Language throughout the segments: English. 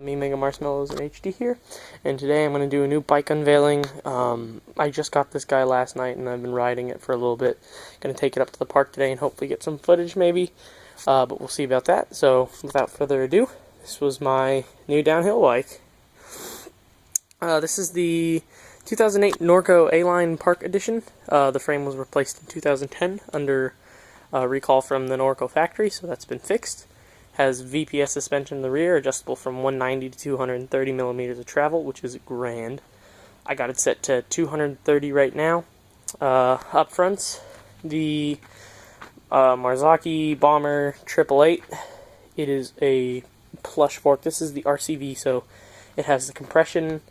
Me, Mega Marshmallows in HD here, and today I'm going to do a new bike unveiling. I just got this guy last night and I've been riding it for a little bit. Going to take it up to the park today and hopefully get some footage maybe, but we'll see about that. So without further ado, this was my new downhill bike. This is the 2008 Norco A-Line Park Edition. The frame was replaced in 2010 under recall from the Norco factory, so that's been fixed. Has VPS suspension in the rear, adjustable from 190 to 230 millimeters of travel, which is grand. I got it set to 230 right now. Up front, the Marzocchi Bomber 888. It is a plush fork. This is the RCV, so it has the compression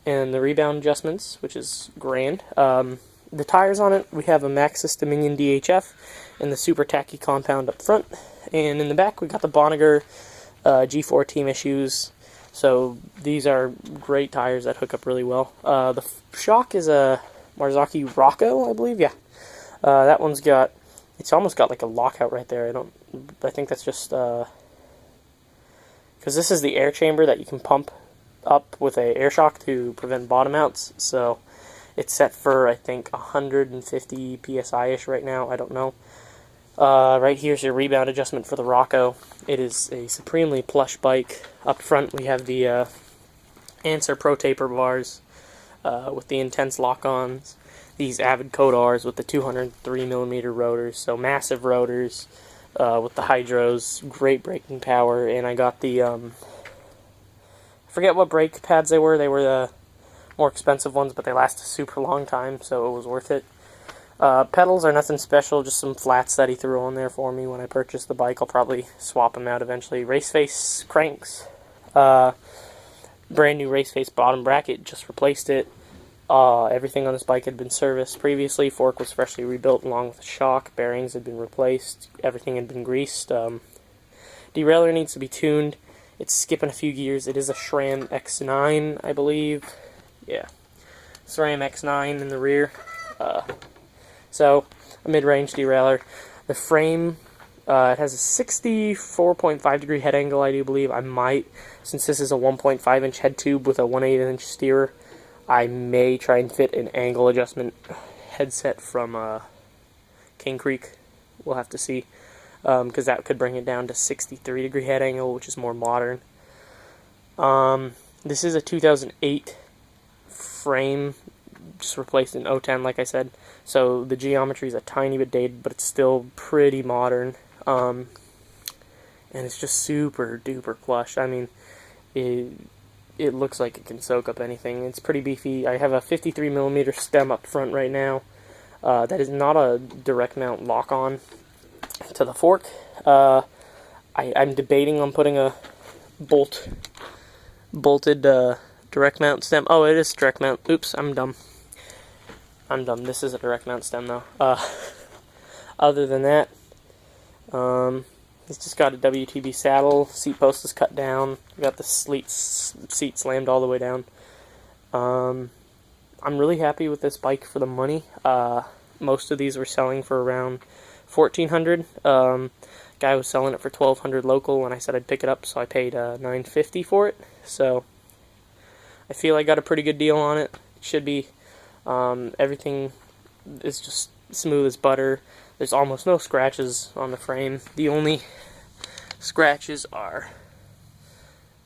and the rebound adjustments, which is grand. The tires on it, we have a Maxxis Dominion DHF and the Super Tacky Compound up front. And in the back, we got the Bonniger G4 Team Issues. So these are great tires that hook up really well. The shock is a Marzocchi Rocco, I believe. Yeah, that one's got. It's almost got like a lockout right there. I think that's just because this is the air chamber that you can pump up with a air shock to prevent bottom outs. So it's set for, I think, 150 psi-ish right now. I don't know. Right here's your rebound adjustment for the Rocco. It is a supremely plush bike. Up front we have the Answer Pro Taper bars with the intense lock-ons. These Avid Codars with the 203mm rotors, so massive rotors with the hydros, great braking power, and I got the, I forget what brake pads they were. They were the more expensive ones, but they last a super long time, so it was worth it. Pedals are nothing special, just some flats that he threw on there for me when I purchased the bike. I'll probably swap them out eventually. Race face cranks. Brand new race face bottom bracket, just replaced it. Everything on this bike had been serviced previously. Fork was freshly rebuilt along with the shock. Bearings had been replaced. Everything had been greased. Derailleur needs to be tuned. It's skipping a few gears. It is a SRAM X9, I believe. Yeah, SRAM X9 in the rear. So, a mid-range derailleur. The frame, it has a 64.5 degree head angle, I do believe. I might, since this is a 1.5 inch head tube with a 1/8 inch steerer, I may try and fit an angle adjustment headset from King Creek. We'll have to see, because that could bring it down to 63 degree head angle, which is more modern. This is a 2008 frame, just replaced in 010, like I said. So the geometry is a tiny bit dated, but it's still pretty modern. And it's just super duper plush. I mean, it looks like it can soak up anything. It's pretty beefy. I have a 53mm stem up front right now. That is not a direct mount lock-on to the fork. I'm debating on putting a bolted direct mount stem. Oh, it is direct mount. Oops, I'm dumb. This is a direct mount stem, though. Other than that, it's just got a WTB saddle. Seat post is cut down. Got the seat slammed all the way down. I'm really happy with this bike for the money. Most of these were selling for around $1,400. Guy was selling it for $1,200 local, and I said I'd pick it up, so I paid $950 for it. So I feel I got a pretty good deal on it. It should be. Everything is just smooth as butter. There's almost no scratches on the frame. The only scratches are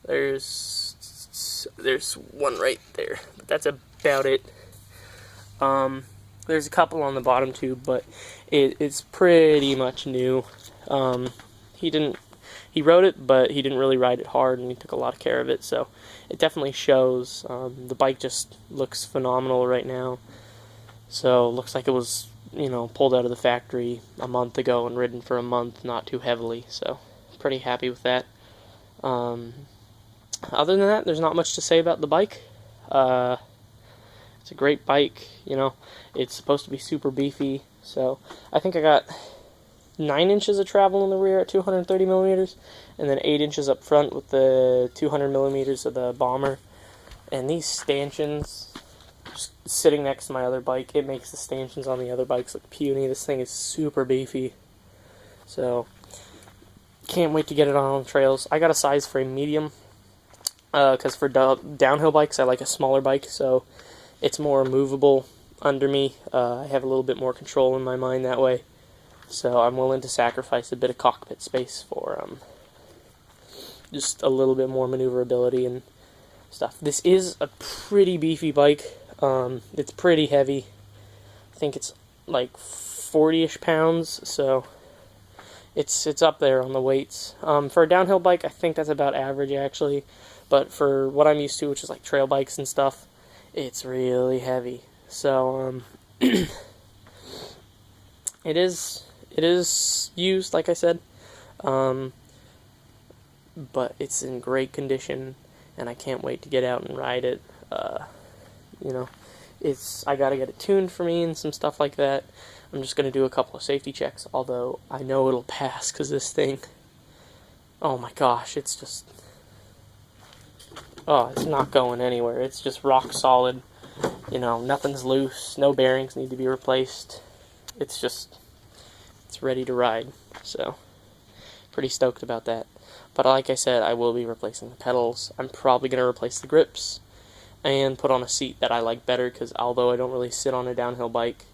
there's one right there, but that's about it. There's a couple on the bottom too, but it's pretty much new. He wrote it, but he didn't really ride it hard, and he took a lot of care of it, so it definitely shows. The bike just looks phenomenal right now. So looks like it was, pulled out of the factory a month ago and ridden for a month, not too heavily, so pretty happy with that. Other than that, there's not much to say about the bike. It's a great bike, it's supposed to be super beefy, so I think I got 9 inches of travel in the rear at 230mm, and then 8 inches up front with the 200mm of the Bomber. And these stanchions, just sitting next to my other bike, it makes the stanchions on the other bikes look puny. This thing is super beefy. So, can't wait to get it on the trails. I got a size frame medium. because for downhill bikes I like a smaller bike, so it's more movable under me. I have a little bit more control in my mind that way, so I'm willing to sacrifice a bit of cockpit space for just a little bit more maneuverability and stuff. This is a pretty beefy bike. It's pretty heavy. I think it's like 40-ish pounds, so it's up there on the weights. For a downhill bike, I think that's about average actually, but for what I'm used to, which is like trail bikes and stuff, it's really heavy. So it is used, like I said, but it's in great condition, and I can't wait to get out and ride it. You know, I gotta get it tuned for me and some stuff like that. I'm just gonna do a couple of safety checks, although I know it'll pass, because this thing, oh my gosh, it's just, oh, it's not going anywhere. It's just rock solid. You know, nothing's loose, no bearings need to be replaced. It's ready to ride. So, pretty stoked about that. But like I said, I will be replacing the pedals. I'm probably going to replace the grips and put on a seat that I like better, because although I don't really sit on a downhill bike,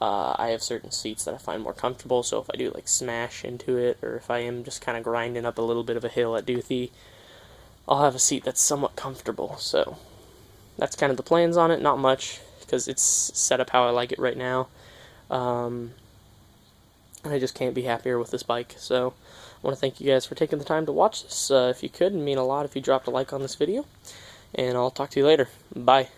I have certain seats that I find more comfortable. So if I do like smash into it, or if I am just kind of grinding up a little bit of a hill at Doothie, I'll have a seat that's somewhat comfortable. So that's kind of the plans on it. Not much, because it's set up how I like it right now. And I just can't be happier with this bike. So I want to thank you guys for taking the time to watch this. If you could, it'd mean a lot if you dropped a like on this video. And I'll talk to you later. Bye.